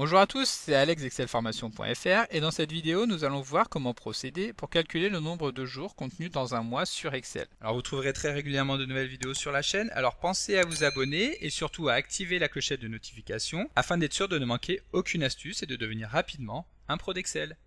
Bonjour à tous, c'est Alex d'excelformation.fr et dans cette vidéo nous allons voir comment procéder pour calculer le nombre de jours contenus dans un mois sur Excel. Alors vous trouverez très régulièrement de nouvelles vidéos sur la chaîne, alors pensez à vous abonner et surtout à activer la clochette de notification afin d'être sûr de ne manquer aucune astuce et de devenir rapidement un pro d'Excel.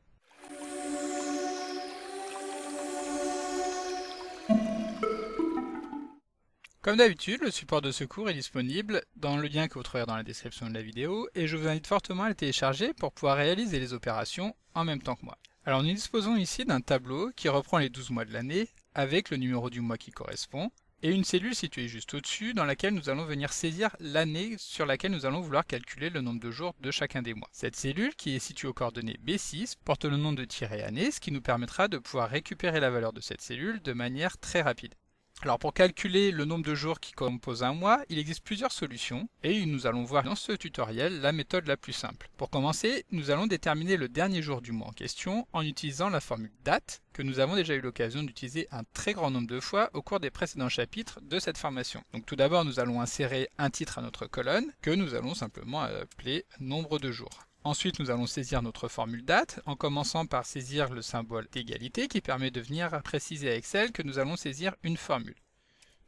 Comme d'habitude, le support de secours est disponible dans le lien que vous trouverez dans la description de la vidéo et je vous invite fortement à le télécharger pour pouvoir réaliser les opérations en même temps que moi. Alors nous disposons ici d'un tableau qui reprend les 12 mois de l'année avec le numéro du mois qui correspond et une cellule située juste au-dessus dans laquelle nous allons venir saisir l'année sur laquelle nous allons vouloir calculer le nombre de jours de chacun des mois. Cette cellule, qui est située aux coordonnées B6, porte le nom de tiret année, ce qui nous permettra de pouvoir récupérer la valeur de cette cellule de manière très rapide. Alors pour calculer le nombre de jours qui composent un mois, il existe plusieurs solutions et nous allons voir dans ce tutoriel la méthode la plus simple. Pour commencer, nous allons déterminer le dernier jour du mois en question en utilisant la formule date que nous avons déjà eu l'occasion d'utiliser un très grand nombre de fois au cours des précédents chapitres de cette formation. Donc tout d'abord, nous allons insérer un titre à notre colonne que nous allons simplement appeler nombre de jours. Ensuite, nous allons saisir notre formule date en commençant par saisir le symbole d'égalité qui permet de venir préciser à Excel que nous allons saisir une formule.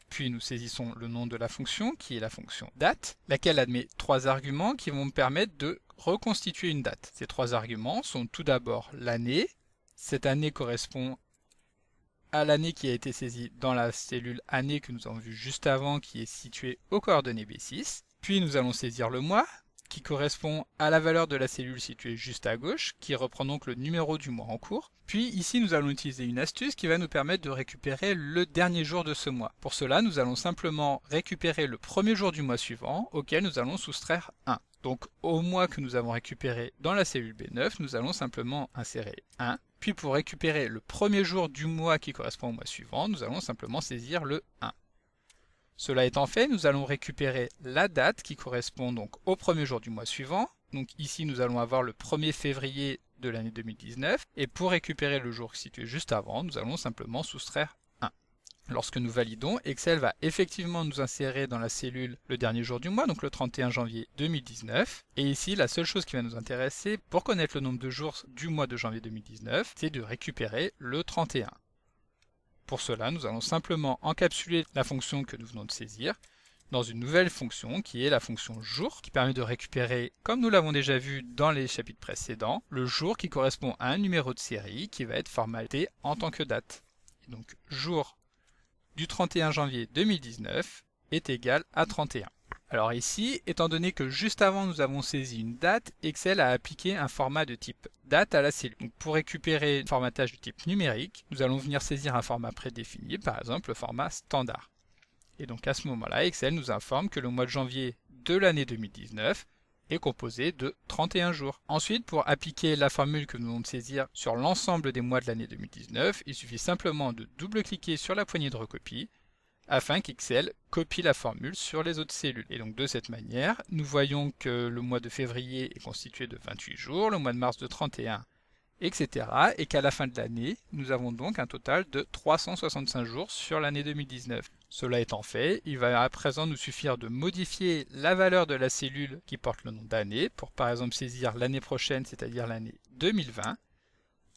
Puis nous saisissons le nom de la fonction qui est la fonction date, laquelle admet trois arguments qui vont me permettre de reconstituer une date. Ces trois arguments sont tout d'abord l'année. Cette année correspond à l'année qui a été saisie dans la cellule année que nous avons vue juste avant qui est située aux coordonnées B6. Puis nous allons saisir le mois, qui correspond à la valeur de la cellule située juste à gauche, qui reprend donc le numéro du mois en cours. Puis ici, nous allons utiliser une astuce qui va nous permettre de récupérer le dernier jour de ce mois. Pour cela, nous allons simplement récupérer le premier jour du mois suivant, auquel nous allons soustraire 1. Donc au mois que nous avons récupéré dans la cellule B9, nous allons simplement insérer 1. Puis pour récupérer le premier jour du mois qui correspond au mois suivant, nous allons simplement saisir le 1. Cela étant fait, nous allons récupérer la date qui correspond donc au premier jour du mois suivant. Donc ici, nous allons avoir le 1er février de l'année 2019. Et pour récupérer le jour situé juste avant, nous allons simplement soustraire 1. Lorsque nous validons, Excel va effectivement nous insérer dans la cellule le dernier jour du mois, donc le 31 janvier 2019. Et ici, la seule chose qui va nous intéresser pour connaître le nombre de jours du mois de janvier 2019, c'est de récupérer le 31. Pour cela, nous allons simplement encapsuler la fonction que nous venons de saisir dans une nouvelle fonction qui est la fonction jour, qui permet de récupérer, comme nous l'avons déjà vu dans les chapitres précédents, le jour qui correspond à un numéro de série qui va être formaté en tant que date. Et donc jour du 31 janvier 2019 est égal à 31. Alors ici, étant donné que juste avant nous avons saisi une date, Excel a appliqué un format de type date à la cellule. Donc pour récupérer un formatage de type numérique, nous allons venir saisir un format prédéfini, par exemple le format standard. Et donc à ce moment-là, Excel nous informe que le mois de janvier de l'année 2019 est composé de 31 jours. Ensuite, pour appliquer la formule que nous venons de saisir sur l'ensemble des mois de l'année 2019, il suffit simplement de double-cliquer sur la poignée de recopie afin qu'Excel copie la formule sur les autres cellules. Et donc de cette manière, nous voyons que le mois de février est constitué de 28 jours, le mois de mars de 31, etc. Et qu'à la fin de l'année, nous avons donc un total de 365 jours sur l'année 2019. Cela étant fait, il va à présent nous suffire de modifier la valeur de la cellule qui porte le nom d'année pour par exemple saisir l'année prochaine, c'est-à-dire l'année 2020,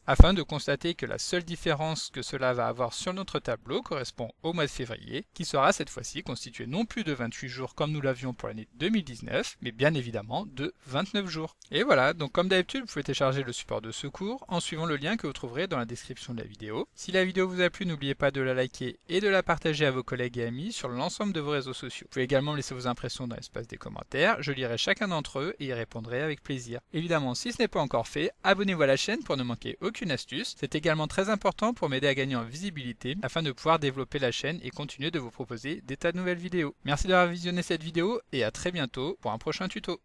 afin de constater que la seule différence que cela va avoir sur notre tableau correspond au mois de février, qui sera cette fois-ci constitué non plus de 28 jours comme nous l'avions pour l'année 2019, mais bien évidemment de 29 jours. Et voilà, donc comme d'habitude, vous pouvez télécharger le support de secours en suivant le lien que vous trouverez dans la description de la vidéo. Si la vidéo vous a plu, n'oubliez pas de la liker et de la partager à vos collègues et amis sur l'ensemble de vos réseaux sociaux. Vous pouvez également me laisser vos impressions dans l'espace des commentaires, je lirai chacun d'entre eux et y répondrai avec plaisir. Évidemment, si ce n'est pas encore fait, abonnez-vous à la chaîne pour ne manquer aucune astuce. C'est également très important pour m'aider à gagner en visibilité afin de pouvoir développer la chaîne et continuer de vous proposer des tas de nouvelles vidéos. Merci d'avoir visionné cette vidéo et à très bientôt pour un prochain tuto.